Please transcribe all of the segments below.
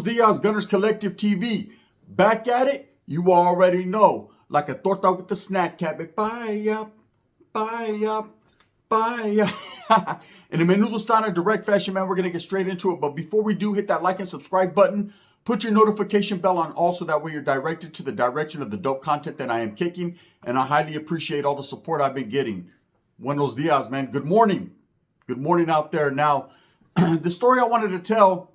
Buenos dias, Gunners Collective TV. Back at it, you already know. Like a torta with the snack cabinet. Bye, bye, bye. In a menudo style direct fashion, man, we're going to get straight into it. But before we do, hit that like and subscribe button. Put your notification bell on also. That way you're directed to the direction of the dope content that I am kicking. And I highly appreciate all the support I've been getting. Buenos dias, man. Good morning. Good morning out there. Now, the story I wanted to tell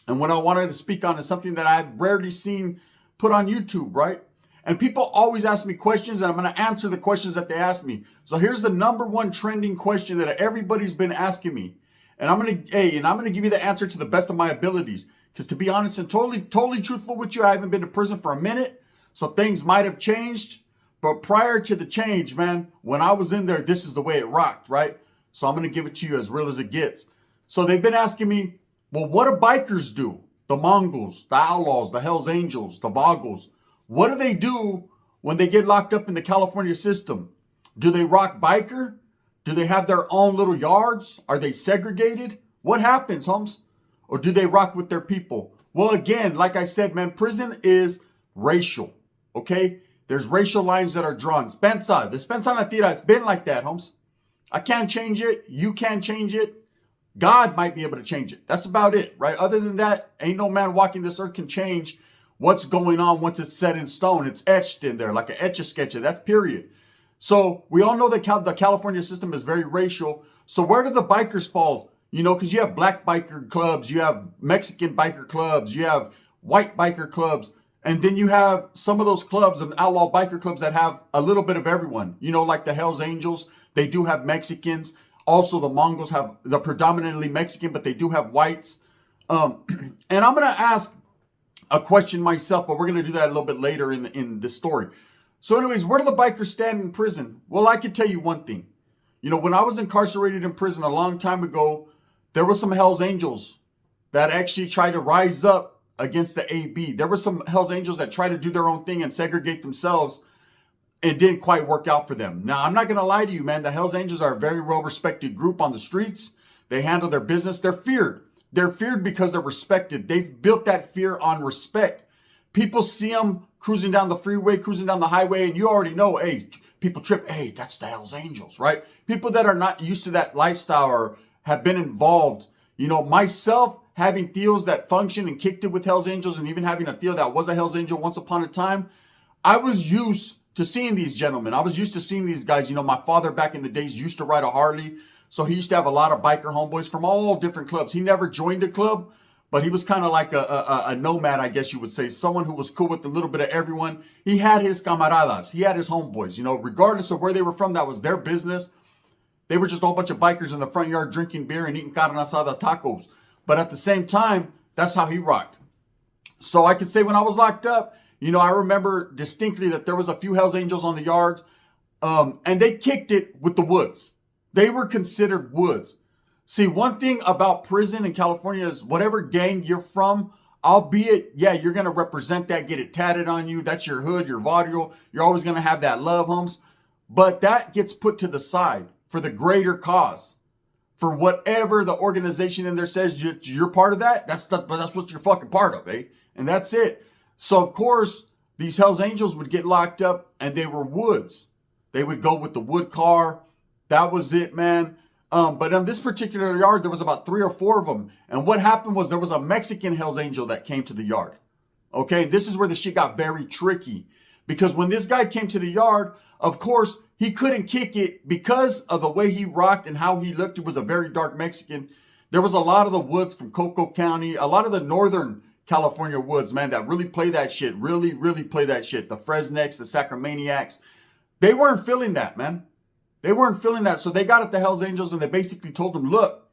and what I wanted to speak on is something that I've rarely seen put on YouTube, right? And people always ask me questions, and I'm going to answer the questions that they ask me. So here's the number one trending question that everybody's been asking me. And I'm going to give you the answer to the best of my abilities. Because to be honest and totally truthful with you, I haven't been to prison for a minute. So things might have changed. But prior to the change, man, when I was in there, this is the way it rocked, right? So I'm going to give it to you as real as it gets. So they've been asking me, well, what do bikers do? The Mongols, the outlaws, the Hells Angels, the Mongols. What do they do when they get locked up in the California system? Do they rock biker? Do they have their own little yards? Are they segregated? What happens, Holmes? Or do they rock with their people? Well, again, like I said, man, prison is racial, okay? There's racial lines that are drawn. Spensa, the Spensa Natira, it's been like that, Holmes. I can't change it. You can't change it. God might be able to change it. That's about it, right? Other than that, ain't no man walking this earth can change what's going on once it's set in stone. It's etched in there like an etch-a-sketch. That's period. So we all know that the California system is very racial. So where do the bikers fall? You know, because you have black biker clubs, you have Mexican biker clubs, you have white biker clubs, and then you have some of those clubs and outlaw biker clubs that have a little bit of everyone. You know, like the Hells Angels, they do have Mexicans. Also, the Mongols have the predominantly Mexican, but they do have whites. And I'm going to ask a question myself, but we're going to do that a little bit later in this story. So anyways, where do the bikers stand in prison? Well, I can tell you one thing. You know, when I was incarcerated in prison a long time ago, there were some Hells Angels that actually tried to rise up against the AB. There were some Hells Angels that tried to do their own thing and segregate themselves. It didn't quite work out for them. Now, I'm not going to lie to you, man. The Hells Angels are a very well-respected group on the streets. They handle their business. They're feared. They're feared because they're respected. They've built that fear on respect. People see them cruising down the freeway, cruising down the highway, and you already know, hey, people trip. Hey, that's the Hells Angels, right? People that are not used to that lifestyle or have been involved. You know, myself, having Theos that function and kicked it with Hells Angels, and even having a Theo that was a Hells Angel once upon a time, I was used to seeing these gentlemen. I was used to seeing these guys. You know, my father back in the days used to ride a Harley. So he used to have a lot of biker homeboys from all different clubs. He never joined a club, but he was kind of like a nomad, I guess you would say. Someone who was cool with a little bit of everyone. He had his camaradas. He had his homeboys. You know, regardless of where they were from, that was their business. They were just a whole bunch of bikers in the front yard drinking beer and eating carne asada tacos. But at the same time, that's how he rocked. So I could say when I was locked up, you know, I remember distinctly that there was a few Hells Angels on the yard, and they kicked it with the Woods. They were considered Woods. See, one thing about prison in California is whatever gang you're from, albeit, yeah, you're going to represent that, get it tatted on you. That's your hood, your barrio. You're always going to have that love, homes. But that gets put to the side for the greater cause. For whatever the organization in there says you're part of that, that's what you're fucking part of, eh? And that's it. So, of course, these Hells Angels would get locked up, and they were Woods. They would go with the wood car. That was it, man. But on this particular yard, there was about 3 or 4 of them. And what happened was there was a Mexican Hells Angel that came to the yard. Okay, this is where the shit got very tricky. Because when this guy came to the yard, of course, he couldn't kick it because of the way he rocked and how he looked. He was a very dark Mexican. There was a lot of the Woods from Coco County, a lot of the northern California Woods, man, that really play that shit. Really play that shit. The Fresnecs, the Sacramaniacs. They weren't feeling that, man. They weren't feeling that. So they got at the Hells Angels and they basically told them, look,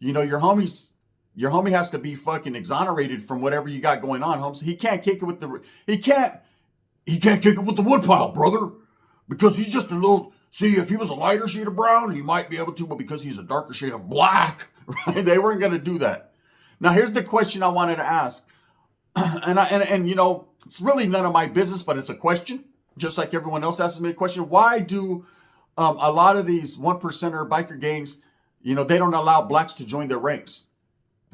you know, your homie has to be fucking exonerated from whatever you got going on, homes. He can't kick it with he can't kick it with the woodpile, brother. Because he's just a little, see, if he was a lighter shade of brown, he might be able to, but because he's a darker shade of black, right? They weren't going to do that. Now, here's the question I wanted to ask. And you know, it's really none of my business, but it's a question. Just like everyone else asks me a question. Why do a lot of these 1%er biker gangs, you know, they don't allow blacks to join their ranks?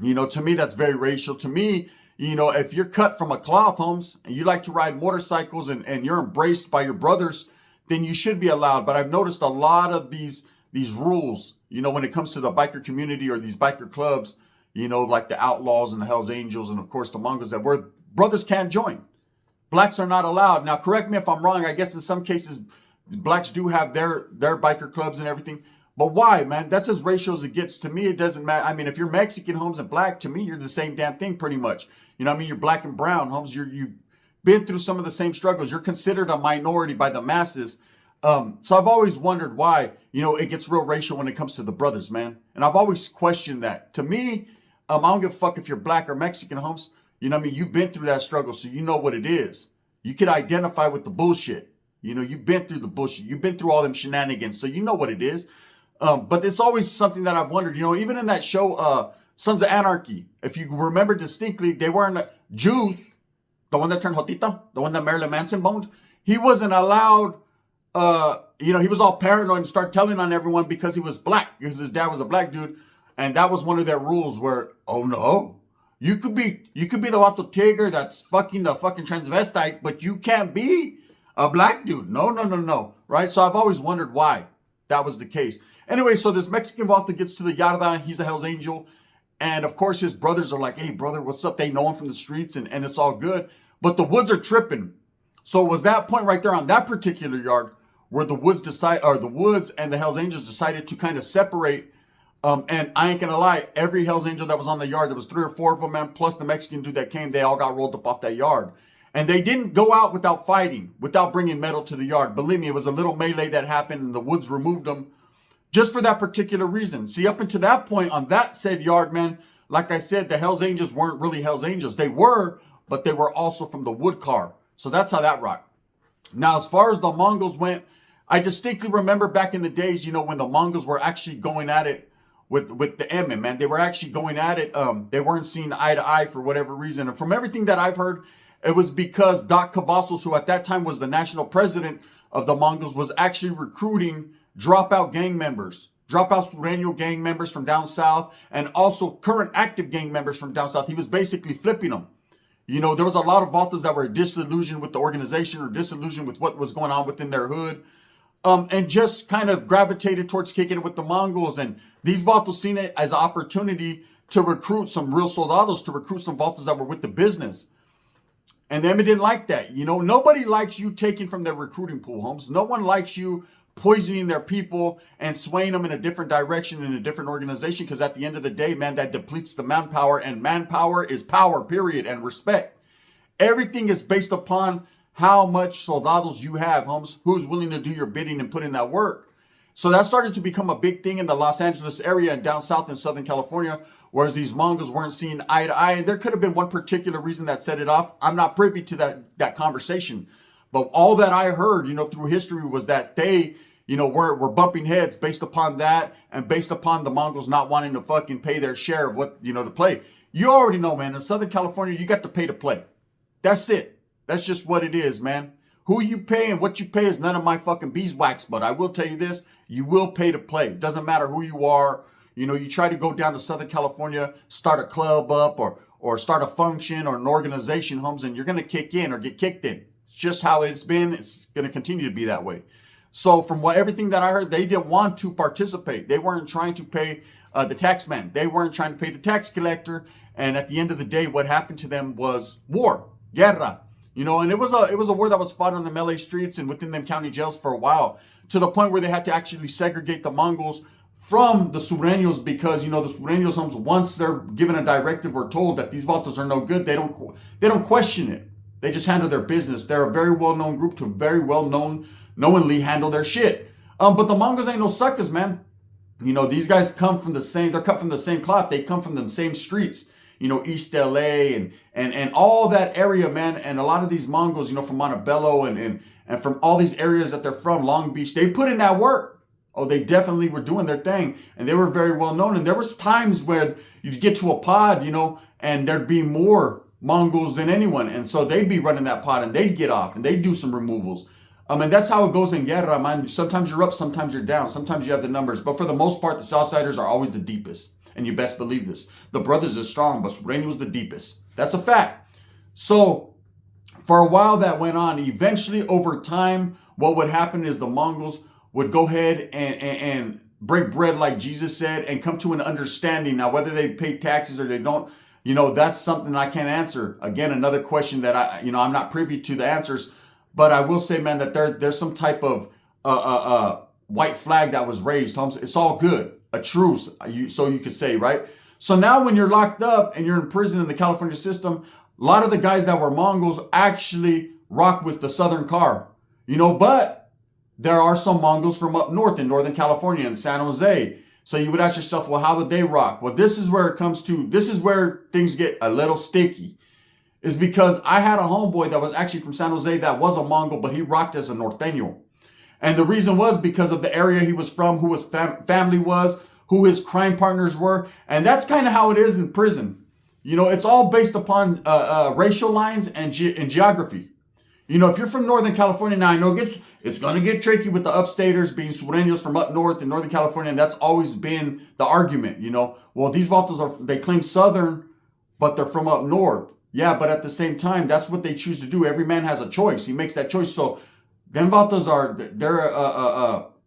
You know, to me, that's very racial. To me, if you're cut from a cloth, Holmes, and you like to ride motorcycles and you're embraced by your brothers, then you should be allowed. But I've noticed a lot of these rules, when it comes to the biker community or these biker clubs, like the Outlaws and the Hells Angels and of course the Mongols, that where brothers can't join. Blacks are not allowed. Now, correct me if I'm wrong. I guess in some cases, blacks do have their biker clubs and everything. But why, man? That's as racial as it gets. To me, it doesn't matter. I mean, if you're Mexican, Holmes, and black, to me, you're the same damn thing pretty much. You're black and brown, Holmes. You've been through some of the same struggles. You're considered a minority by the masses. So I've always wondered why, it gets real racial when it comes to the brothers, man. And I've always questioned that. To me, I don't give a fuck if you're black or Mexican, Holmes. You've been through that struggle, so you know what it is. You can identify with the bullshit. You've been through the bullshit. You've been through all them shenanigans, so you know what it is. But it's always something that I've wondered, even in that show, Sons of Anarchy, if you remember distinctly, they weren't Jews, the one that turned Jotito, the one that Marilyn Manson boned. He wasn't allowed, he was all paranoid and started telling on everyone because he was black, because his dad was a black dude. And that was one of their rules where, oh no, you could be the Vato Tigger that's fucking the fucking transvestite, but you can't be a black dude. No. Right? So I've always wondered why that was the case. Anyway, so this Mexican Vato gets to the Yarda. He's a Hell's Angel. And of course, his brothers are like, hey, brother, what's up? They know him from the streets and it's all good. But the Woods are tripping. So it was that point right there on that particular yard where the Woods and the Hell's Angels decided to kind of separate. And I ain't gonna lie, every Hell's Angel that was on the yard, there was 3 or 4 of them, man, plus the Mexican dude that came, they all got rolled up off that yard. And they didn't go out without fighting, without bringing metal to the yard. Believe me, it was a little melee that happened and the Woods removed them just for that particular reason. See, up until that point on that said yard, man, like I said, the Hell's Angels weren't really Hell's Angels. They were, but they were also from the Wood car. So that's how that rocked. Now, as far as the Mongols went, I distinctly remember back in the days, when the Mongols were actually going at it with the Emin, man. They were actually going at it. They weren't seeing eye to eye for whatever reason. And from everything that I've heard, it was because Doc Cavazos, who at that time was the national president of the Mongols, was actually recruiting dropout gang members, dropout Sureño gang members from down south, and also current active gang members from down south. He was basically flipping them. There was a lot of Vatos that were disillusioned with the organization or disillusioned with what was going on within their hood. And just kind of gravitated towards kicking it with the Mongols. And these Vatos seen it as an opportunity to recruit some real soldados, to recruit some Vatos that were with the business. And them didn't like that. Nobody likes you taking from their recruiting pool, Holmes. No one likes you poisoning their people and swaying them in a different direction in a different organization. Because at the end of the day, man, that depletes the manpower. And manpower is power, period, and respect. Everything is based upon how much soldados you have, Holmes, who's willing to do your bidding and put in that work. So that started to become a big thing in the Los Angeles area and down south in Southern California, whereas these Mongols weren't seeing eye to eye. And there could have been one particular reason that set it off. I'm not privy to that conversation. But all that I heard, through history was that they, were bumping heads based upon that and based upon the Mongols not wanting to fucking pay their share of what, to play. You already know, man, in Southern California, you got to pay to play. That's it. That's just what it is, man. Who you pay and what you pay is none of my fucking beeswax, but I will tell you this, you will pay to play. It doesn't matter who you are. You try to go down to Southern California, start a club up or start a function or an organization, Holmes, and you're going to kick in or get kicked in. It's just how it's been. It's going to continue to be that way. So from everything that I heard, they didn't want to participate. They weren't trying to pay the tax man. They weren't trying to pay the tax collector. And at the end of the day, what happened to them was war, guerra. And it was a war that was fought on the LA streets and within them county jails for a while, to the point where they had to actually segregate the Mongols from the Sureños because, the Sureños, once they're given a directive or told that these Vatos are no good, they don't question it. They just handle their business. They're a very well-known group to very knowingly handle their shit. But the Mongols ain't no suckers, man. These guys they're cut from the same cloth. They come from the same streets. East LA and all that area, man. And a lot of these Mongols, from Montebello and from all these areas that they're from, Long Beach, they put in that work. Oh, they definitely were doing their thing. And they were very well known. And there was times when you'd get to a pod, and there'd be more Mongols than anyone. And so they'd be running that pod and they'd get off and they'd do some removals. And that's how it goes in guerra, man. Sometimes you're up, sometimes you're down. Sometimes you have the numbers. But for the most part, the Southsiders are always the deepest. And you best believe this. The brothers are strong, but Sureño was the deepest. That's a fact. So for a while that went on. Eventually, over time, what would happen is the Mongols would go ahead and break bread like Jesus said and come to an understanding. Now, whether they pay taxes or they don't, that's something I can't answer. Again, another question that I'm not privy to the answers, but I will say, man, that there's some type of white flag that was raised, Holmes. It's all good. A truce, so you could say, right? So now when you're locked up and you're in prison in the California system, a lot of the guys that were Mongols actually rock with the Southern car, but there are some Mongols from up north in Northern California and San Jose. So you would ask yourself, well, how would they rock? Well, this is where things get a little sticky, is because I had a homeboy that was actually from San Jose that was a Mongol, but he rocked as a Norteño. And the reason was because of the area he was from, who his family was, who his crime partners were. And that's kind of how it is in prison. It's all based upon racial lines and geography. If you're from Northern California, now I know it's going to get tricky with the upstaters being sureños from up north in Northern California. And that's always been the argument, Well, these vatos they claim Southern, but they're from up north. Yeah, but at the same time, that's what they choose to do. Every man has a choice. He makes that choice. So them vatos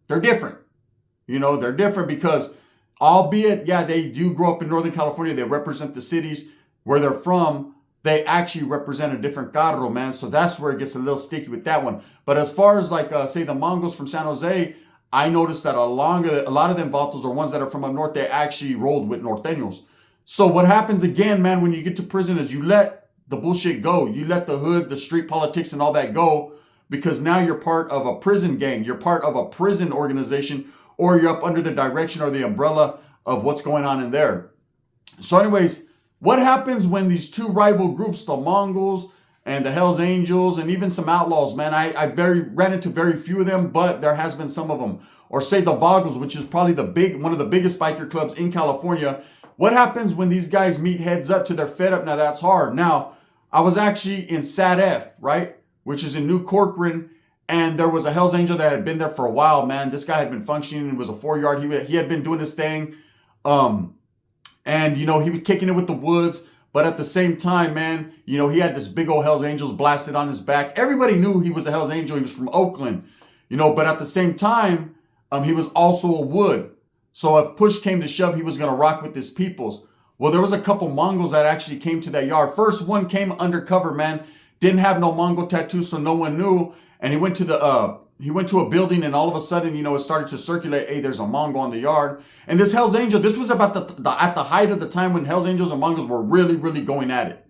they're different. They're different because, albeit, yeah, they do grow up in Northern California. They represent the cities where they're from. They actually represent a different carro, man. So that's where it gets a little sticky with that one. But as far as say the Mongols from San Jose, I noticed that a lot of them vatos, or ones that are from up north, they actually rolled with Norteños. So what happens again, man, when you get to prison is you let the bullshit go. You let the hood, the street politics and all that go, because now you're part of a prison gang. You're part of a prison organization, or you're up under the direction or the umbrella of what's going on in there. So anyways, what happens when these two rival groups, the Mongols and the Hells Angels, and even some outlaws, man, I ran into very few of them, but there has been some of them. Or say the Vagos, which is probably one of the biggest biker clubs in California. What happens when these guys meet heads up to their fed up? Now that's hard. Now, I was actually in Sat F, right? Which is in New Corcoran. And there was a Hells Angel that had been there for a while, man. This guy had been functioning. It was a 4-yard. He had been doing his thing. And, he was kicking it with the Woods. But at the same time, man, he had this big old Hells Angels blasted on his back. Everybody knew he was a Hells Angel. He was from Oakland, But at the same time, he was also a Wood. So if push came to shove, he was going to rock with his peoples. Well, there was a couple Mongols that actually came to that yard. First one came undercover, man. Didn't have no Mongol tattoos, so no one knew. And he went to a building, and all of a sudden, it started to circulate. Hey, there's a Mongol on the yard. And this Hells Angel, this was about at the height of the time when Hells Angels and Mongols were really, really going at it.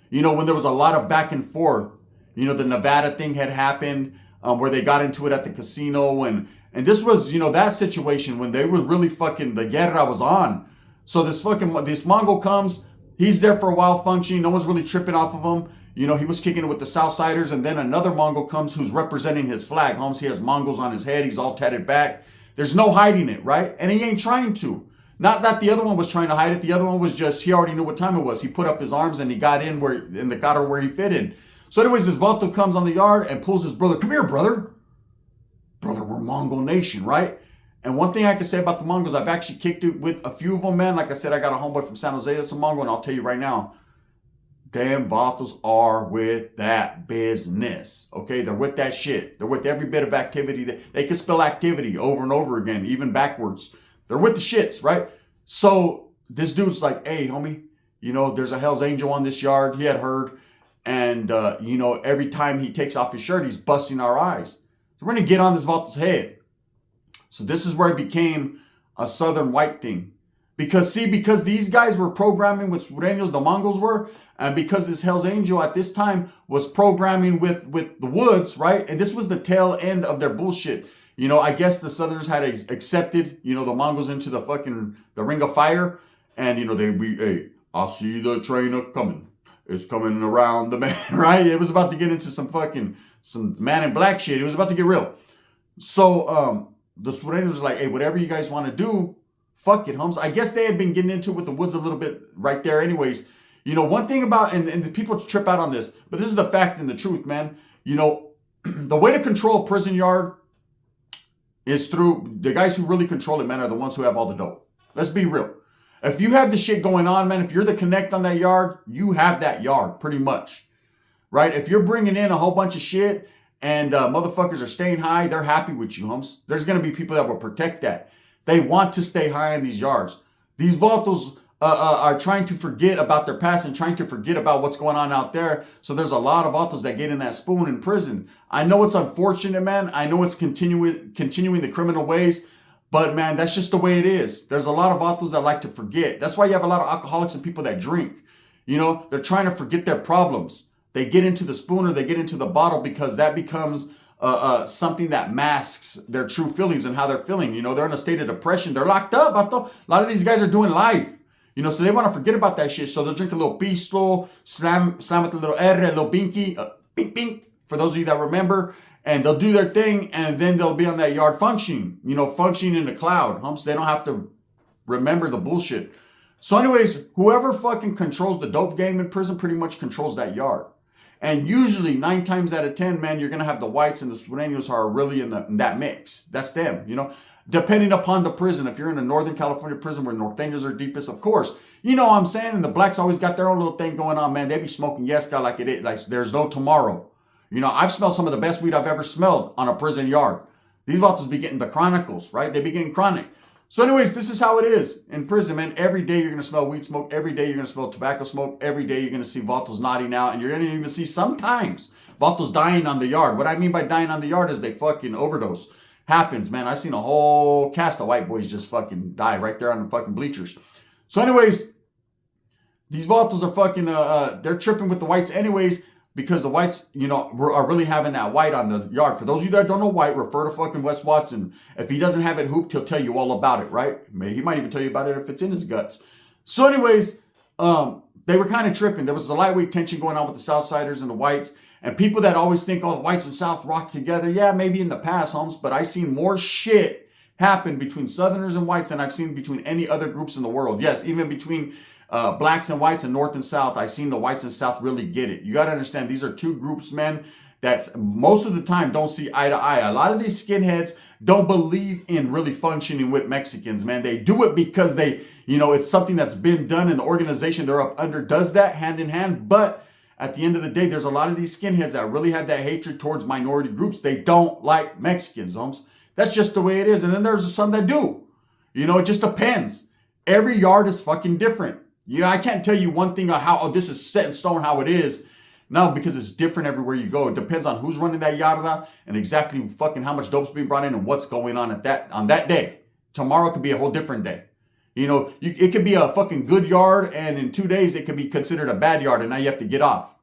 When there was a lot of back and forth. The Nevada thing had happened, where they got into it at the casino, and this was, that situation when they were really the guerra was on. So this Mongol comes, he's there for a while functioning, no one's really tripping off of him. He was kicking it with the Southsiders, and then another Mongol comes who's representing his flag. Holmes, he has Mongols on his head. He's all tatted back. There's no hiding it, right? And he ain't trying to. Not that the other one was trying to hide it. The other one was just, he already knew what time it was. He put up his arms and he got in the carro where he fit in. So anyways, this Vato comes on the yard and pulls his brother. Come here, brother. Brother, we're Mongol nation, right? And one thing I can say about the Mongols, I've actually kicked it with a few of them, man. Like I said, I got a homeboy from San Jose that's a Mongol, and I'll tell you right now, damn Vatos are with that business. Okay, they're with that shit. They're with every bit of activity. They can spell activity over and over again, even backwards. They're with the shits, right? So this dude's like, hey, homie, there's a Hells Angel on this yard. He had heard. And, every time he takes off his shirt, he's busting our eyes. So we're going to get on this Vato's head. So this is where it became a Southern white thing. Because these guys were programming with Sureños, the Mongols were, and because this Hells Angel at this time was programming with the Woods, right? And this was the tail end of their bullshit. I guess the Southerners had accepted, the Mongols into the ring of fire. And, hey, I see the train a-coming. It's coming around the man, right? It was about to get into some man in black shit. It was about to get real. So, the Sureños was like, hey, whatever you guys want to do, fuck it, Holmes. I guess they had been getting into it with the Woods a little bit right there anyways. One thing about, and the people trip out on this, but this is the fact and the truth, man. The way to control a prison yard is through, the guys who really control it, man, are the ones who have all the dope. Let's be real. If you have the shit going on, man, if you're the connect on that yard, you have that yard pretty much, right? If you're bringing in a whole bunch of shit and motherfuckers are staying high, they're happy with you, homes. There's going to be people that will protect that. They want to stay high in these yards. These vatos are trying to forget about their past and trying to forget about what's going on out there. So there's a lot of vatos that get in that spoon in prison. I know it's unfortunate, man. I know it's continuing the criminal ways. But, man, that's just the way it is. There's a lot of vatos that like to forget. That's why you have a lot of alcoholics and people that drink. You know, they're trying to forget their problems. They get into the spoon or they get into the bottle because that becomes something that masks their true feelings and how they're feeling. You know, they're in a state of depression. They're locked up. A lot of these guys are doing life. You know, so they want to forget about that shit. So they'll drink a little pisto, slam with a little R, a little binky, bink, bink, for those of you that remember. And they'll do their thing, and then they'll be on that yard functioning, you know, functioning in the cloud. So they don't have to remember the bullshit. So anyways, whoever fucking controls the dope game in prison pretty much controls that yard. And usually 9 times out of 10, man, you're going to have the whites and the sureños who are really in that mix. That's them, you know, depending upon the prison. If you're in a Northern California prison where norteños are deepest, of course, you know what I'm saying? And the blacks always got their own little thing going on, man. They be smoking Yesca like it is, like there's no tomorrow. You know, I've smelled some of the best weed I've ever smelled on a prison yard. These vatos be getting the chronicles, right? They be getting chronic. So anyways, this is how it is in prison, man. Every day you're going to smell weed smoke. Every day you're going to smell tobacco smoke. Every day you're going to see vatos nodding out. And you're going to even see sometimes vatos dying on the yard. What I mean by dying on the yard is they fucking overdose. Happens, man. I've seen a whole cast of white boys just fucking die right there on the fucking bleachers. So anyways, these vatos are fucking, they're tripping with the whites anyways. Because the whites, you know, are really having that white on the yard. For those of you that don't know white, refer to fucking Wes Watson. If he doesn't have it hooped, he'll tell you all about it, right? He might even tell you about it if it's in his guts. So anyways, they were kind of tripping. There was a lightweight tension going on with the Southsiders and the whites. And people that always think, oh, the whites and South rock together. Yeah, maybe in the past, Holmes. But I've seen more shit happen between Southerners and whites than I've seen between any other groups in the world. Yes, even between blacks and whites and North and South. I've seen the whites and South really get it. You got to understand, these are two groups, man, that most of the time don't see eye to eye. A lot of these skinheads don't believe in really functioning with Mexicans, man. They do it because they, you know, it's something that's been done and the organization they're up under does that hand in hand. But at the end of the day, there's a lot of these skinheads that really have that hatred towards minority groups. They don't like Mexicans, Holmes. That's just the way it is. And then there's some that do. You know, it just depends. Every yard is fucking different. Yeah, I can't tell you one thing on how, oh, this is set in stone how it is. No, because it's different everywhere you go. It depends on who's running that yarda and exactly fucking how much dope's being brought in and what's going on on that day. Tomorrow could be a whole different day. You know, it could be a fucking good yard, and in 2 days it could be considered a bad yard, and now you have to get off.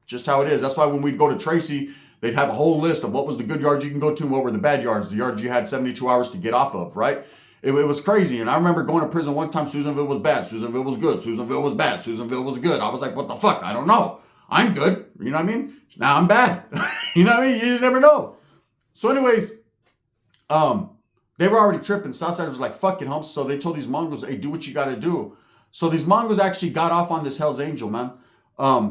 Just how it is. That's why when we'd go to Tracy, they'd have a whole list of what was the good yards you can go to and what were the bad yards, the yards you had 72 hours to get off of, right? It was crazy. And I remember going to prison one time. Susanville was bad. Susanville was good. Susanville was bad. Susanville was good. I was like, what the fuck? I don't know. I'm good. You know what I mean? Now I'm bad. You know what I mean? You just never know. So anyways, they were already tripping. Southsiders was like, fuck it, Humps. So they told these Mongols, hey, do what you got to do. So these Mongols actually got off on this Hell's Angel, man.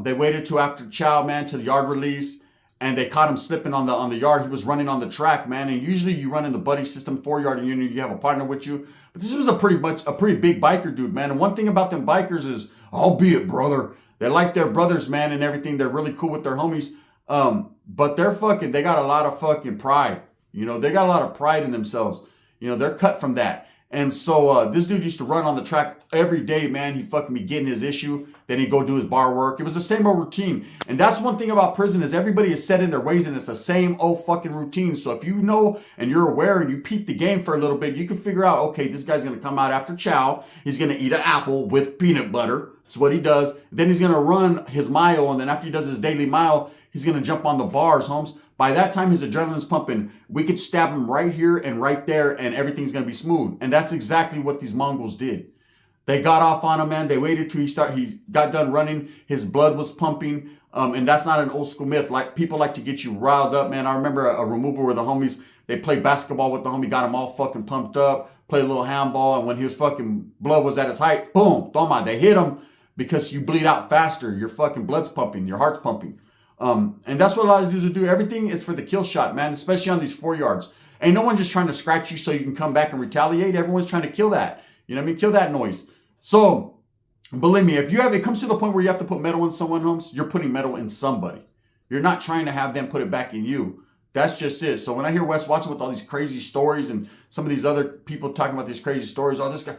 They waited till after Chow, man, to the yard release. And they caught him slipping on the yard. He was running on the track, man. And usually you run in the buddy system, 4-yard unit. You have a partner with you. But this was a pretty big biker dude, man. And one thing about them bikers is, albeit brother, they like their brothers, man, and everything. They're really cool with their homies. But they got a lot of fucking pride. You know, they got a lot of pride in themselves. You know, they're cut from that. And so this dude used to run on the track every day, man. He'd fucking be getting his issue. Then he'd go do his bar work. It was the same old routine. And that's one thing about prison is everybody is set in their ways and it's the same old fucking routine. So if you know and you're aware and you peep the game for a little bit, you can figure out, okay, this guy's going to come out after chow. He's going to eat an apple with peanut butter. That's what he does. Then he's going to run his mile. And then after he does his daily mile, he's going to jump on the bars, Holmes. By that time, his adrenaline's pumping. We could stab him right here and right there, and everything's going to be smooth. And that's exactly what these Mongols did. They got off on him, man. They waited till he got done running. His blood was pumping. And that's not an old school myth. Like, people like to get you riled up, man. I remember a removal where the homies, they played basketball with the homie, got him all fucking pumped up, played a little handball, and when his fucking blood was at its height, boom, toma, they hit him because you bleed out faster. Your fucking blood's pumping, your heart's pumping. And that's what a lot of dudes will do. Everything is for the kill shot, man, especially on these 4 yards. Ain't no one just trying to scratch you so you can come back and retaliate. Everyone's trying to kill that. You know what I mean? Kill that noise. So, believe me, if it comes to the point where you have to put metal in someone, Holmes, you're putting metal in somebody. You're not trying to have them put it back in you. That's just it. So when I hear Wes Watson with all these crazy stories and some of these other people talking about these crazy stories, all this guy,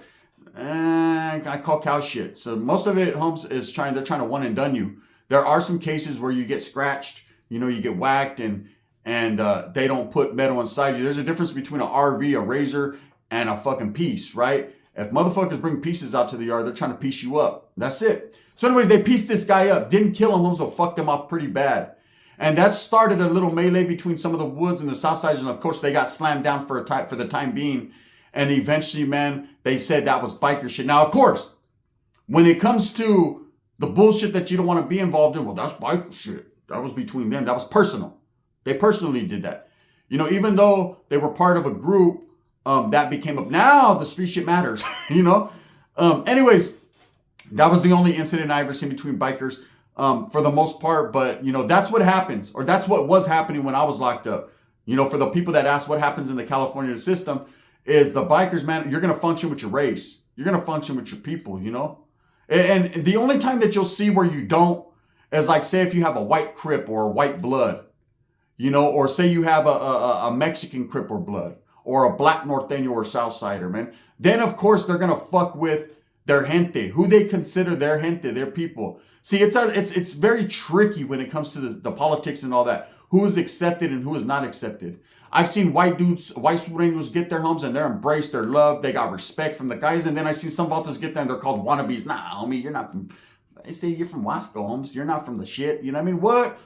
I call cow shit. So most of it, Holmes, is they're trying to one and done you. There are some cases where you get scratched, you get whacked, and they don't put metal inside you. There's a difference between an RV, a razor, and a fucking piece, right? If motherfuckers bring pieces out to the yard, they're trying to piece you up. That's it. So anyways, they pieced this guy up. Didn't kill him, Holmes, but fucked him off pretty bad. And that started a little melee between some of the Woods and the Southsiders. And of course, they got slammed down for the time being. And eventually, man, they said that was biker shit. Now, of course, when it comes to the bullshit that you don't want to be involved in, well, that's biker shit. That was between them. That was personal. They personally did that. Even though they were part of a group, that became up. Now the street shit matters, Anyways, that was the only incident I ever seen between bikers, for the most part. But, that's what happens, or that's what was happening when I was locked up. For the people that ask what happens in the California system, is the bikers, man, you're going to function with your race. You're going to function with your people, And the only time that you'll see where you don't is like, say, if you have a white Crip or a white blood, or say you have a Mexican Crip or blood, or a black Norteño or Southsider, man. Then, of course, they're going to fuck with their gente, who they consider their gente, their people. See, it's very tricky when it comes to the politics and all that. Who is accepted and who is not accepted. I've seen white Sureños get their homes and they're embraced, they're loved, they got respect from the guys. And then I see some Valtas get there and they're called wannabes. Nah, homie, you're not from, they say you're from Wasco, Holmes. You're not from the shit. You know what I mean? What?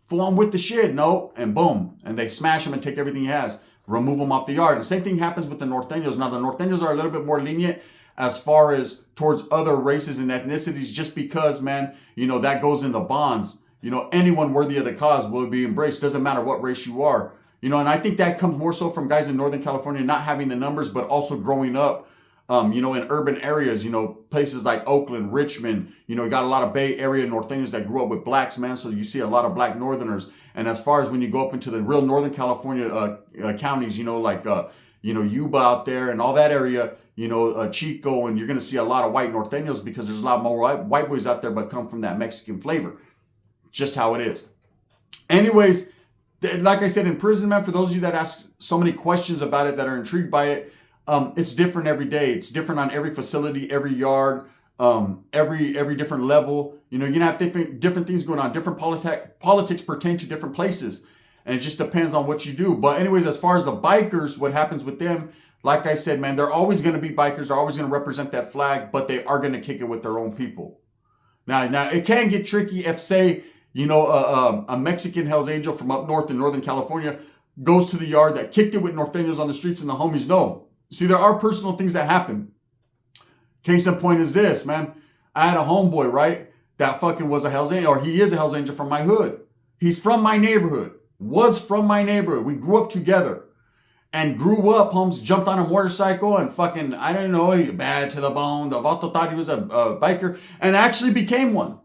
Fool on with the shit. No. And boom. And they smash him and take everything he has. Remove them off the yard. The same thing happens with the Norteños. Now, the Norteños are a little bit more lenient as far as towards other races and ethnicities, just because, man, that goes in the bonds. Anyone worthy of the cause will be embraced. Doesn't matter what race you are. And I think that comes more so from guys in Northern California not having the numbers, but also growing up, in urban areas, places like Oakland, Richmond, you got a lot of Bay Area Norteños that grew up with blacks, man. So you see a lot of black Northerners. And as far as when you go up into the real Northern California counties, like, Yuba out there and all that area, Chico, and you're going to see a lot of white Norteños because there's a lot more white boys out there, but come from that Mexican flavor. Just how it is. Anyways, like I said, in prison, man, for those of you that ask so many questions about it, that are intrigued by it, it's different every day. It's different on every facility, every yard, every different level. You're going to have different things going on. Different politics pertain to different places. And it just depends on what you do. But anyways, as far as the bikers, what happens with them, like I said, man, they're always going to be bikers. They're always going to represent that flag, but they are going to kick it with their own people. Now it can get tricky if, say, a Mexican Hells Angel from up north in Northern California goes to the yard that kicked it with Norteños on the streets and the homies know. See, there are personal things that happen. Case in point is this, man. I had a homeboy, right? That fucking was a Hells Angel, or he is a Hells Angel from my hood. He's from my neighborhood. Was from my neighborhood. We grew up together. And grew up, Holmes, jumped on a motorcycle and fucking, I don't know, he bad to the bone. The Vato thought he was a biker and actually became one.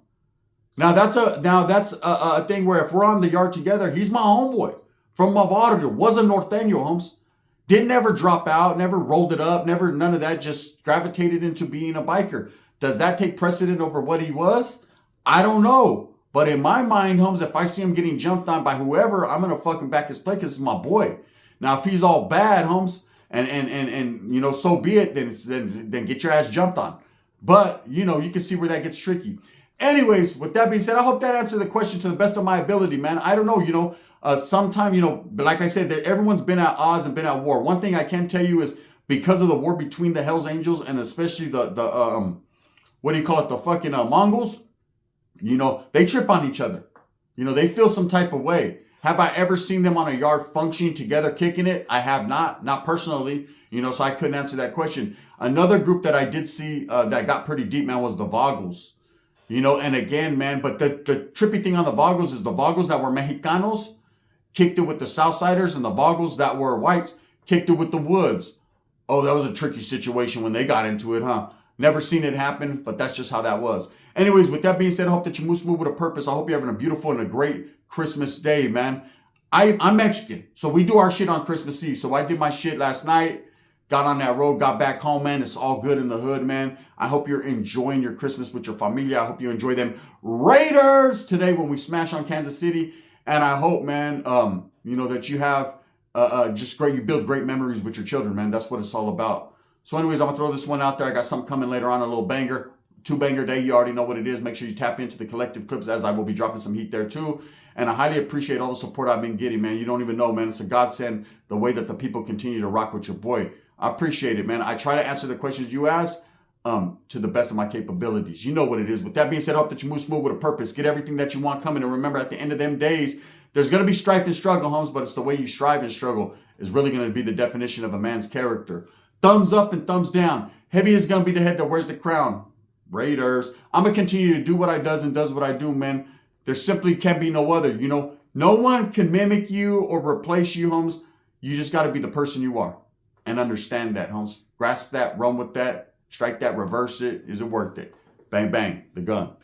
Now that's a thing where if we're on the yard together, he's my homeboy from my barrio. Was a Norteño, Holmes. Didn't ever drop out, never rolled it up, never none of that. Just gravitated into being a biker. Does that take precedent over what he was? I don't know. But in my mind, Holmes, if I see him getting jumped on by whoever, I'm gonna fucking back his play because it's my boy. Now if he's all bad, Holmes, and so be it. Then get your ass jumped on. But you can see where that gets tricky. Anyways, with that being said, I hope that answered the question to the best of my ability, man. I don't know, sometime, but like I said, that everyone's been at odds and been at war. One thing I can tell you is because of the war between the Hells Angels and especially the the fucking Mongols, they trip on each other. They feel some type of way. Have I ever seen them on a yard functioning together, kicking it? I have not personally, so I couldn't answer that question. Another group that I did see that got pretty deep, man, was the Vagos. And again, man, but the trippy thing on the Vagos is the Vagos that were Mexicanos kicked it with the Southsiders, and the Vagos that were whites kicked it with the Woods. Oh, that was a tricky situation when they got into it, huh? Never seen it happen, but that's just how that was. Anyways, with that being said, I hope that you move with a purpose. I hope you're having a beautiful and a great Christmas day, man. I'm Mexican, so we do our shit on Christmas Eve. So I did my shit last night, got on that road, got back home, man. It's all good in the hood, man. I hope you're enjoying your Christmas with your familia. I hope you enjoy them Raiders today when we smash on Kansas City. And I hope, man, that you have you build great memories with your children, man. That's what it's all about. So anyways, I'm going to throw this one out there. I got something coming later on, a little banger. 2-banger day. You already know what it is. Make sure you tap into the collective clips, as I will be dropping some heat there too. And I highly appreciate all the support I've been getting, man. You don't even know, man. It's a godsend the way that the people continue to rock with your boy. I appreciate it, man. I try to answer the questions you ask to the best of my capabilities. You know what it is. With that being said, I hope that you move smooth with a purpose. Get everything that you want coming. And remember, at the end of them days, there's going to be strife and struggle, homes, but it's the way you strive and struggle is really going to be the definition of a man's character. Thumbs up and thumbs down. Heavy is going to be the head that wears the crown. Raiders. I'm going to continue to do what I does and does what I do, man. There simply can't be no other. No one can mimic you or replace you, Holmes. You just got to be the person you are and understand that, Holmes. Grasp that, run with that, strike that, reverse it. Is it worth it? Bang, bang, the gun.